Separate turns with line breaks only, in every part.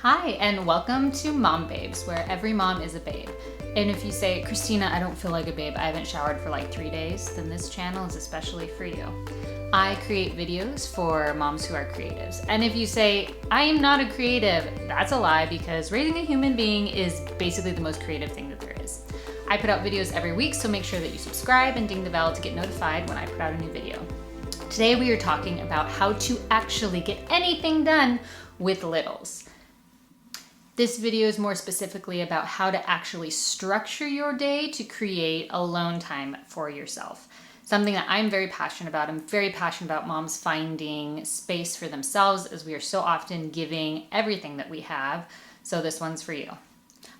Hi, and welcome to MomBabes, where every mom is a babe. And if you say, Christina, I don't feel like a babe, I haven't showered for like 3 days, then this channel is especially for you. I create videos for moms who are creatives. And if you say, I am not a creative, that's a lie, because raising a human being is basically the most creative thing that there is. I put out videos every week, so make sure that you subscribe and ding the bell to get notified when I put out a new video. Today we are talking about how to actually get anything done with littles. This video is more specifically about how to actually structure your day to create alone time for yourself. Something that I'm very passionate about. I'm very passionate about moms finding space for themselves, as we are so often giving everything that we have. So this one's for you.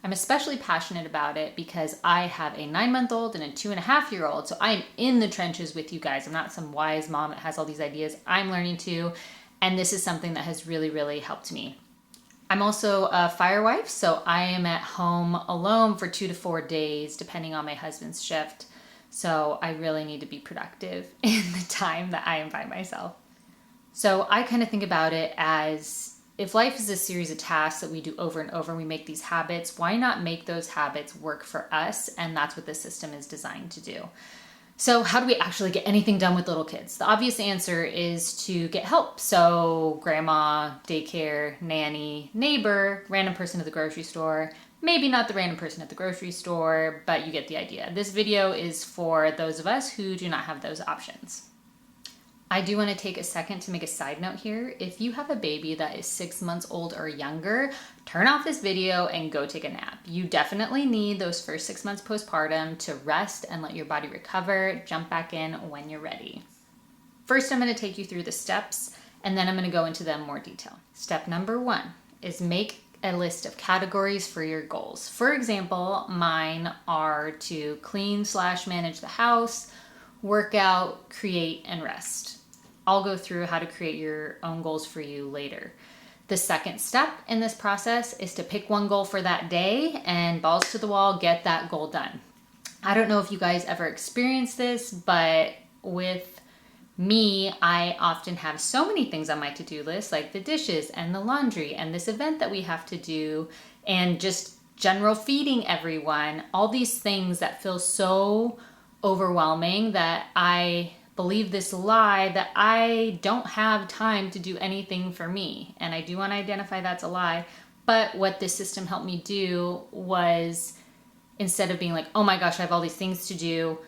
I'm especially passionate about it because I have a 9-month-old and a 2.5-year-old. So I'm in the trenches with you guys. I'm not some wise mom that has all these ideas. I'm learning too. And this is something that has really helped me. I'm also a fire wife, so I am at home alone for 2 to 4 days, depending on my husband's shift. So I really need to be productive in the time that I am by myself. So I kind of think about it as, if life is a series of tasks that we do over and over and we make these habits, why not make those habits work for us? And that's what this system is designed to do. So how do we actually get anything done with little kids? The obvious answer is to get help. So grandma, daycare, nanny, neighbor, random person at the grocery store, maybe not the random person at the grocery store, but you get the idea. This video is for those of us who do not have those options. I do want to take a second to make a side note here. If you have a baby that is 6 months old or younger, turn off this video and go take a nap. You definitely need those first 6 months postpartum to rest and let your body recover. Jump back in when you're ready. First, I'm going to take you through the steps, and then I'm going to go into them in more detail. Step number 1 is make a list of categories for your goals. For example, mine are to clean/manage the house, work out, create, and rest. I'll go through how to create your own goals for you later. The second step in this process is to pick one goal for that day and balls to the wall, get that goal done. I don't know if you guys ever experienced this, but with me, I often have so many things on my to-do list, like the dishes and the laundry and this event that we have to do and just general feeding everyone, all these things that feel so overwhelming that I believe this lie that I don't have time to do anything for me. And I do want to identify that's a lie. But what this system helped me do was, instead of being like, oh my gosh, I have all these things to do,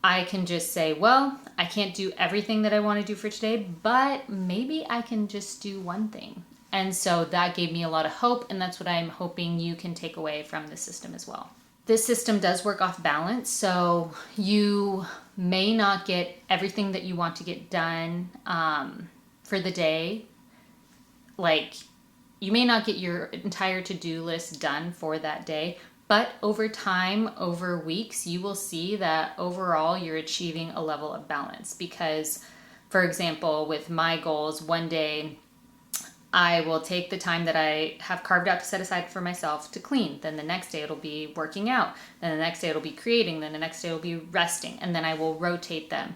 I can just say, well, I can't do everything that I want to do for today, but maybe I can just do one thing. And so that gave me a lot of hope, and that's what I'm hoping you can take away from the system as well. This system does work off balance, so you may not get everything that you want to get done for the day. Like, you may not get your entire to-do list done for that day, but over time, over weeks, you will see that overall you're achieving a level of balance. Because, for example, with my goals, one day I will take the time that I have carved out to set aside for myself to clean. Then the next day it'll be working out. Then the next day it'll be creating. Then the next day it'll be resting. And then I will rotate them.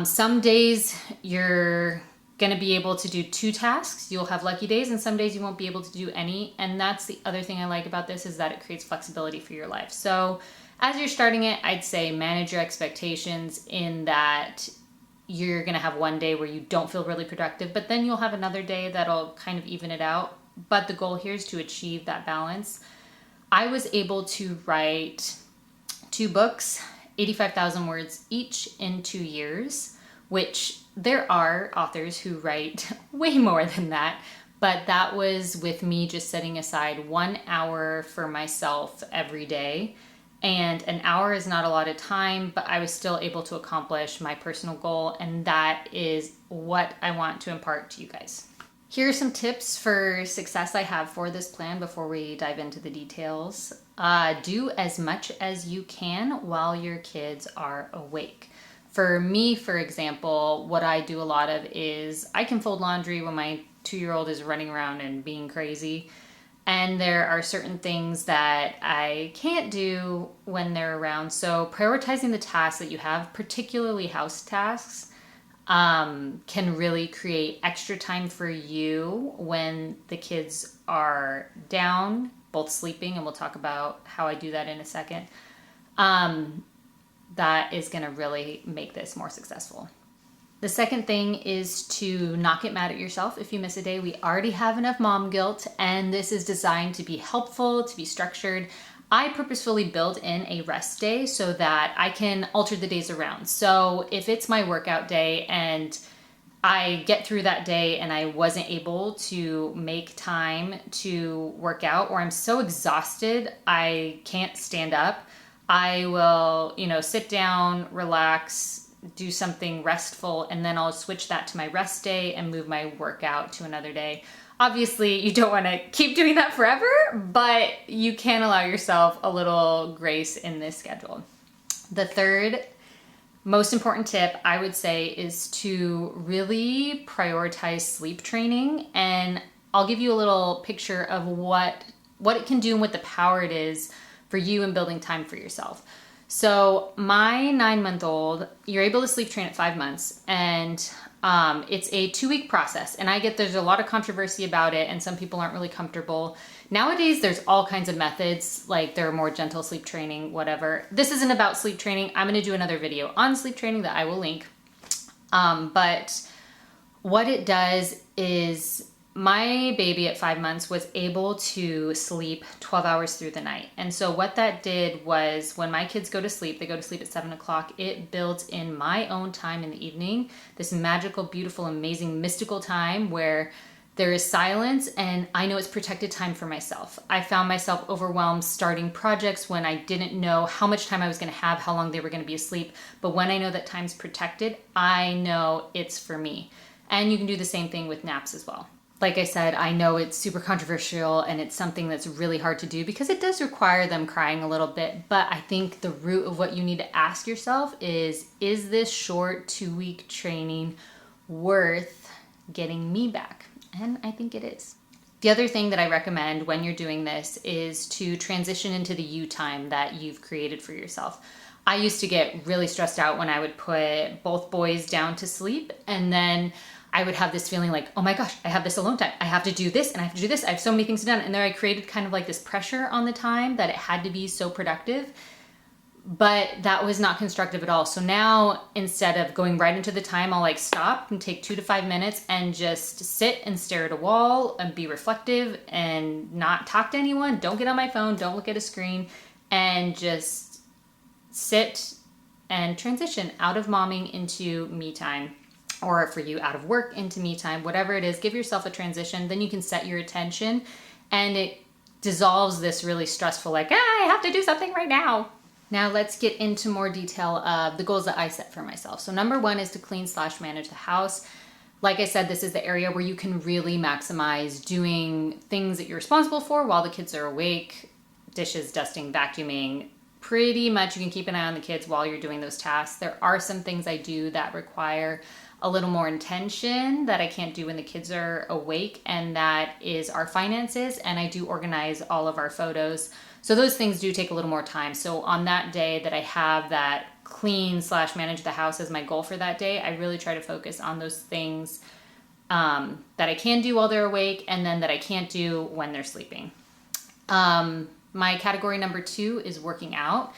Some days you're going to be able to do 2 tasks. You'll have lucky days, and some days you won't be able to do any. And that's the other thing I like about this, is that it creates flexibility for your life. So as you're starting it, I'd say manage your expectations in that you're going to have one day where you don't feel really productive, but then you'll have another day that'll kind of even it out. But the goal here is to achieve that balance. I was able to write 2 books, 85,000 words each, in 2 years, which there are authors who write way more than that. But that was with me just setting aside 1 hour for myself every day. And an hour is not a lot of time, but I was still able to accomplish my personal goal. And that is what I want to impart to you guys. Here are some tips for success I have for this plan before we dive into the details. Do as much as you can while your kids are awake. For me, for example, what I do a lot of is I can fold laundry when my 2-year-old is running around and being crazy. And there are certain things that I can't do when they're around. So prioritizing the tasks that you have, particularly house tasks, can really create extra time for you when the kids are down, both sleeping, and we'll talk about how I do that in a second. That is going to really make this more successful. The second thing is to not get mad at yourself if you miss a day. We already have enough mom guilt, and this is designed to be helpful, to be structured. I purposefully build in a rest day so that I can alter the days around. So if it's my workout day and I get through that day and I wasn't able to make time to work out, or I'm so exhausted I can't stand up, I will, sit down, relax, do something restful, and then I'll switch that to my rest day and move my workout to another day. Obviously, you don't want to keep doing that forever, but you can allow yourself a little grace in this schedule. The third most important tip I would say is to really prioritize sleep training, and I'll give you a little picture of what it can do and what the power it is for you in building time for yourself. So my 9-month-old, you're able to sleep train at 5 months, and it's a 2-week process. And I get there's a lot of controversy about it, and some people aren't really comfortable. Nowadays, there's all kinds of methods, like there are more gentle sleep training, whatever. This isn't about sleep training. I'm going to do another video on sleep training that I will link. But what it does is my baby at 5 months was able to sleep 12 hours through the night. And so what that did was when my kids go to sleep, they go to sleep at 7 o'clock, it builds in my own time in the evening, this magical, beautiful, amazing, mystical time where there is silence and I know it's protected time for myself. I found myself overwhelmed starting projects when I didn't know how much time I was going to have, how long they were going to be asleep. But when I know that time's protected, I know it's for me. And you can do the same thing with naps as well. Like I said, I know it's super controversial and it's something that's really hard to do because it does require them crying a little bit. But I think the root of what you need to ask yourself is this short 2-week training worth getting me back? And I think it is. The other thing that I recommend when you're doing this is to transition into the you time that you've created for yourself. I used to get really stressed out when I would put both boys down to sleep, and then I would have this feeling like, oh my gosh, I have this alone time. I have to do this and I have to do this. I have so many things to do. And then I created kind of like this pressure on the time that it had to be so productive. But that was not constructive at all. So now instead of going right into the time, I'll like stop and take 2 to 5 minutes and just sit and stare at a wall and be reflective and not talk to anyone. Don't get on my phone. Don't look at a screen, and just sit and transition out of momming into me time. Or for you, out of work into me time, whatever it is, give yourself a transition. Then you can set your attention and it dissolves this really stressful, like, I have to do something right now. Now let's get into more detail of the goals that I set for myself. So number 1 is to clean/manage the house. Like I said, this is the area where you can really maximize doing things that you're responsible for while the kids are awake. Dishes, dusting, vacuuming. Pretty much you can keep an eye on the kids while you're doing those tasks. There are some things I do that require a little more intention that I can't do when the kids are awake, and that is our finances, and I do organize all of our photos. So those things do take a little more time. So on that day that I have that clean/manage the house as my goal for that day, I really try to focus on those things that I can do while they're awake, and then that I can't do when they're sleeping. My category number 2 is working out.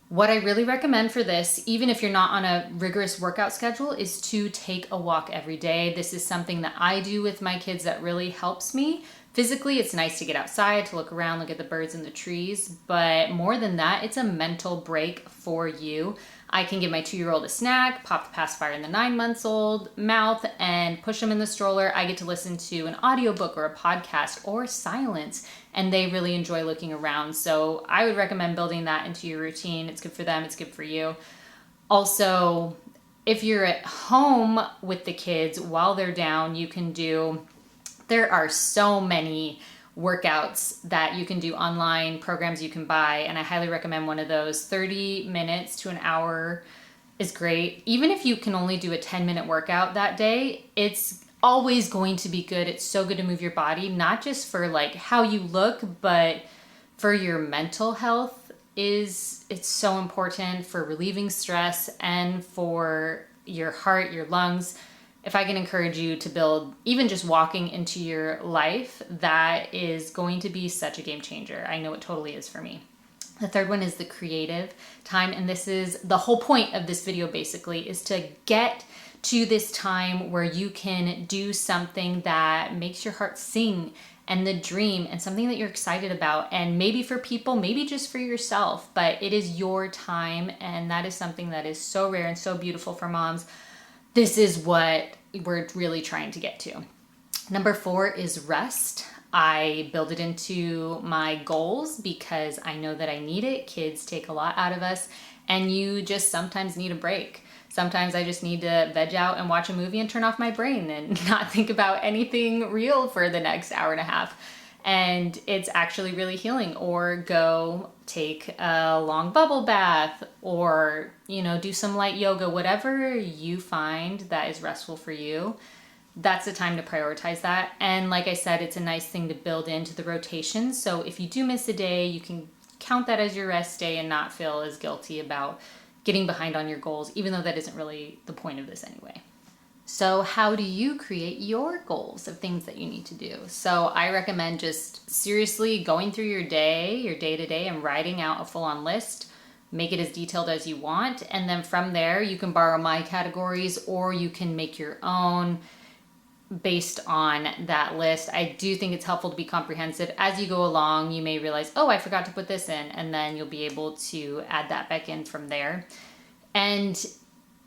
What I really recommend for this, even if you're not on a rigorous workout schedule, is to take a walk every day. This is something that I do with my kids that really helps me. Physically, it's nice to get outside, to look around, look at the birds and the trees. But more than that, it's a mental break for you. I can give my 2-year-old a snack, pop the pacifier in the 9-month-old mouth, and push them in the stroller. I get to listen to an audiobook or a podcast or silence, and they really enjoy looking around. So I would recommend building that into your routine. It's good for them. It's good for you. Also, if you're at home with the kids while they're down, there are so many workouts that you can do online, programs you can buy, and I highly recommend one of those. 30 minutes to an hour is great. Even if you can only do a 10-minute workout that day, it's always going to be good. It's so good to move your body, not just for like how you look, but for your mental health. It's so important for relieving stress and for your heart, your lungs. If I can encourage you to build even just walking into your life, that is going to be such a game changer. I know it totally is for me. The third one is the creative time. And this is the whole point of this video basically, is to get to this time where you can do something that makes your heart sing and the dream, and something that you're excited about. And maybe for people, maybe just for yourself, but it is your time. And that is something that is so rare and so beautiful for moms. This is what we're really trying to get to. Number 4 is rest. I build it into my goals because I know that I need it. Kids take a lot out of us, and you just sometimes need a break. Sometimes I just need to veg out and watch a movie and turn off my brain and not think about anything real for the next hour and a half. And it's actually really healing. Or go take a long bubble bath, or, do some light yoga, whatever you find that is restful for you. That's the time to prioritize that. And like I said, it's a nice thing to build into the rotation. So if you do miss a day, you can count that as your rest day and not feel as guilty about getting behind on your goals, even though that isn't really the point of this anyway. So how do you create your goals of things that you need to do? So I recommend just seriously going through your day to day, and writing out a full-on list. Make it as detailed as you want. And then from there, you can borrow my categories, or you can make your own based on that list. I do think it's helpful to be comprehensive. As you go along, you may realize, oh, I forgot to put this in, and then you'll be able to add that back in from there. And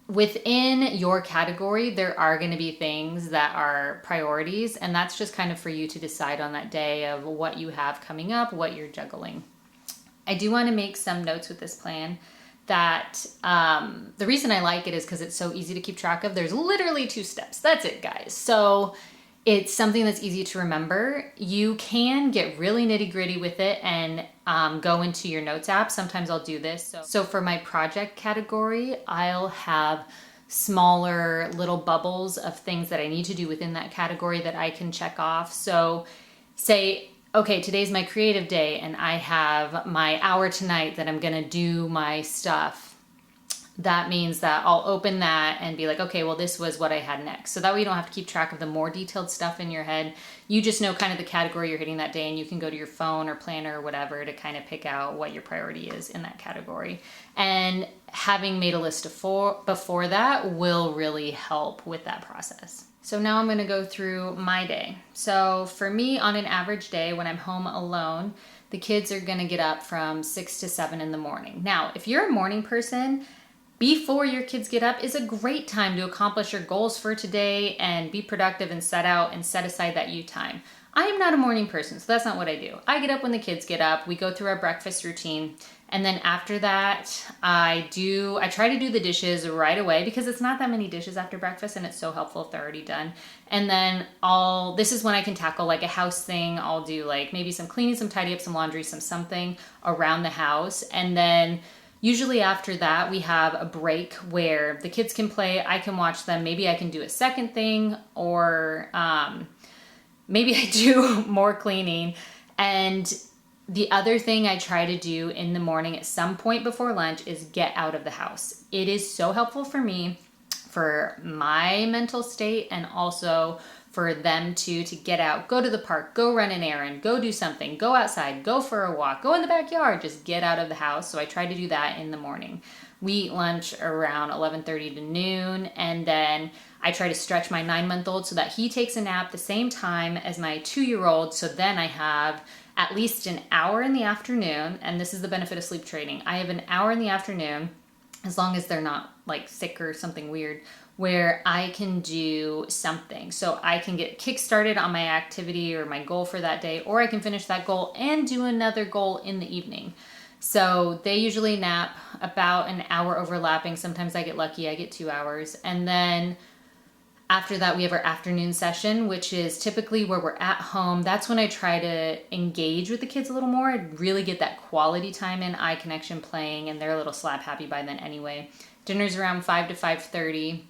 within your category, there are going to be things that are priorities, and that's just kind of for you to decide on that day of what you have coming up, what you're juggling. I do want to make some notes with this plan that the reason I like it is because it's so easy to keep track of. There's literally 2 steps. That's it, guys. So it's something that's easy to remember. You can get really nitty gritty with it and go into your notes app. Sometimes I'll do this. So for my project category, I'll have smaller little bubbles of things that I need to do within that category that I can check off. So say, okay, today's my creative day and I have my hour tonight that I'm gonna do my stuff. That means that I'll open that and be like, okay, well, this was what I had next. So that way you don't have to keep track of the more detailed stuff in your head. You just know kind of the category you're hitting that day, and you can go to your phone or planner or whatever to kind of pick out what your priority is in that category. And having made a list before that will really help with that process. So now I'm gonna go through my day. So for me, on an average day when I'm home alone, the kids are gonna get up from 6 to 7 in the morning. Now, if you're a morning person, before your kids get up is a great time to accomplish your goals for today and be productive and set out and set aside that you time. I am not a morning person, so that's not what I do. I get up when the kids get up, we go through our breakfast routine, and then after that, I try to do the dishes right away because it's not that many dishes after breakfast, and it's so helpful if they're already done. And then this is when I can tackle like a house thing. I'll do like maybe some cleaning, some tidy up, some laundry, something around the house. And then usually after that, we have a break where the kids can play, I can watch them, maybe I can do a second thing, or maybe I do more cleaning. And the other thing I try to do in the morning at some point before lunch is get out of the house. It is so helpful for me, for my mental state, and also for them to get out, go to the park, go run an errand, go do something, go outside, go for a walk, go in the backyard, just get out of the house. So I try to do that in the morning. We eat lunch around 11:30 to noon, and then I try to stretch my 9-month-old so that he takes a nap the same time as my 2-year-old. So then I have at least an hour in the afternoon, and this is the benefit of sleep training. I have an hour in the afternoon, as long as they're not like sick or something weird, where I can do something. So I can get kick-started on my activity or my goal for that day, or I can finish that goal and do another goal in the evening. So they usually nap about an hour overlapping. Sometimes I get lucky, I get 2 hours. And then after that, we have our afternoon session, which is typically where we're at home. That's when I try to engage with the kids a little more and really get that quality time in, eye connection, playing, and they're a little slap happy by then anyway. Dinner's around 5 to 5:30.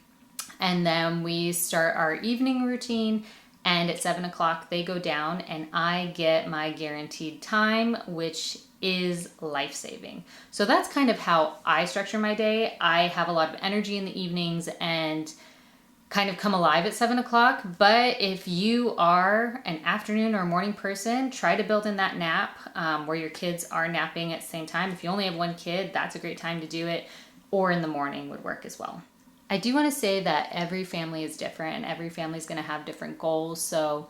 And then we start our evening routine and at 7 o'clock they go down and I get my guaranteed time, which is life-saving. So that's kind of how I structure my day. I have a lot of energy in the evenings and kind of come alive at 7 o'clock. But if you are an afternoon or morning person, try to build in that nap where your kids are napping at the same time. If you only have one kid, that's a great time to do it, or in the morning would work as well. I do want to say that every family is different and every family is going to have different goals. So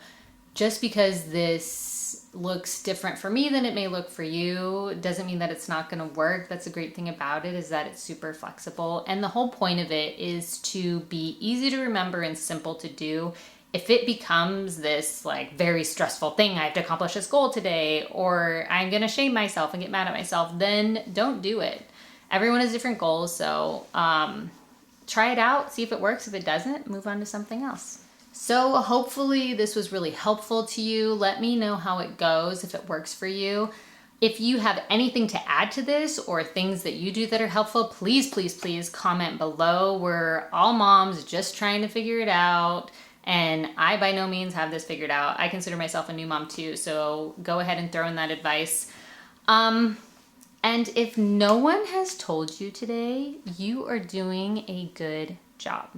just because this looks different for me than it may look for you doesn't mean that it's not going to work. That's the great thing about it, is that it's super flexible. And the whole point of it is to be easy to remember and simple to do. If it becomes this like very stressful thing, I have to accomplish this goal today, or I'm going to shame myself and get mad at myself, then don't do it. Everyone has different goals. So try it out, see if it works. If it doesn't, move on to something else. So hopefully this was really helpful to you. Let me know how it goes, if it works for you. If you have anything to add to this or things that you do that are helpful, please, please, please comment below. We're all moms just trying to figure it out. And I by no means have this figured out. I consider myself a new mom too. So go ahead and throw in that advice. And if no one has told you today, you are doing a good job.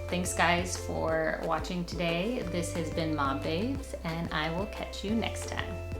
Thanks guys for watching today. This has been MomBabes, and I will catch you next time.